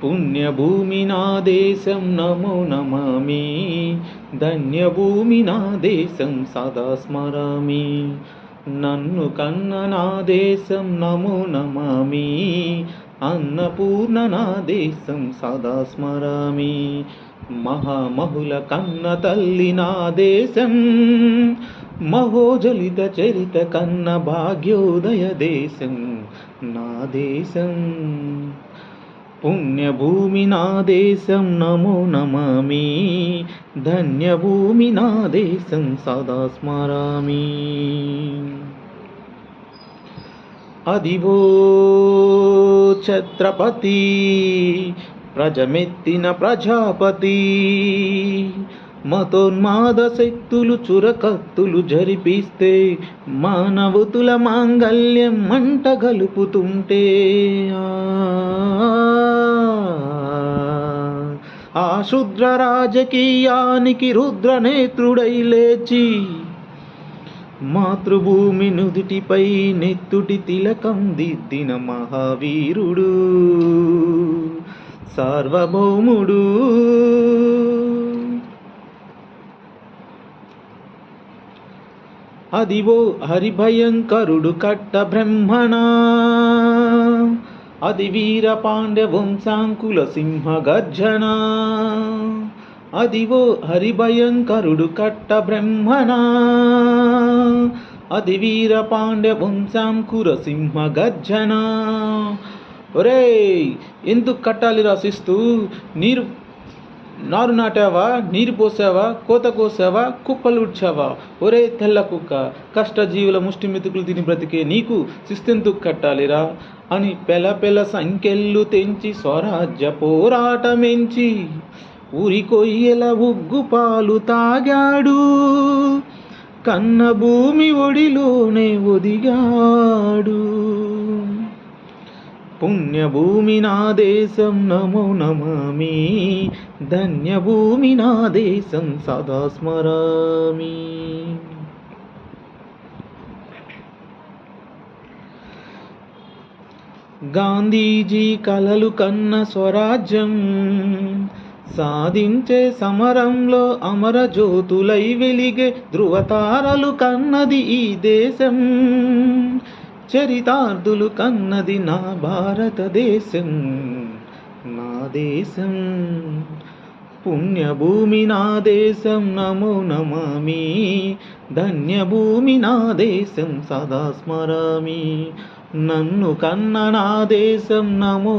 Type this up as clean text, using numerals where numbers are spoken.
పుణ్యభూమి నా దేశం నమో నమామి, ధన్యభూమి నా దేశం సదా స్మరామి. నన్ను కన్న నా దేశం నమో నమామి, అన్నపూర్ణ నా దేశం సదా స్మరామి. మహామహుల కన్న తల్లి నా దేశం, మహోజలిత చరిత కన్న భాగ్యోదయ దేశం నా దేశం. పుణ్యభూమి నా దేశం నమో నమామి, ధన్యభూమి నా దేశం సదా స్మరామి. అదివో ఛత్రపతి ప్రజమెత్తిన ప్రజాపతి, మతోన్మాద శక్తులు చురకత్తులు జరిపిస్తే మానవతుల మాంగల్యం మంట గలుపుతుంటే, ఆ శుద్ర రాజకీయానికి రుద్రనేత్రుడై లేచి మాతృభూమి నుదుటిపై నెత్తుటి తిలకం దిద్దిన మహావీరుడు సార్వభౌముడు. అదివో హరిభయంకరుడు కట్ట బ్రహ్మణ, అది వీర పాండ్య వంశాంకుల సింహ గర్జన. అదివో హరిభయంకరుడు కట్ట బ్రహ్మణ, అది వీర పాండ్య వంశాంకుర సింహ గర్జన. ఒరేయ్, ఎందుకు కట్టాలి రాసిస్తూ? నారు నాటావా, నీరు పోసావా, కోత కోసావా, కుప్పలు ఉడ్చావా? ఒరే తెల్ల కుక్క, కష్టజీవుల ముష్టి మెతుకులు తిని బ్రతికే నీకు శిస్తెందుకు కట్టాలిరా అని పెల సంఖ్యలు తెంచి స్వరాజ్య పోరాటమెంచి ఊరి కొయ్యల ఉగ్గు పాలు తాగాడు, కన్న భూమి ఒడిలోనే ఒదిగాడు. పుణ్యభూమి నా దేశం నమో నమామి, ధన్యభూమి నా దేశం సదా స్మరామి. గాంధీజీ కలలు కన్న స్వరాజ్యం సాధించే సమరంలో అమర జ్యోతులై వెలిగే ధృవతారలు కన్నది ఈ దేశం, చరితార్థులు కన్నది నా భారతదేశం నా దేశం. పుణ్యభూమి నా దేశం నమో నమామి, ధన్యభూమి నా దేశం సదా స్మరామి. నన్ను కన్న నా దేశం నమో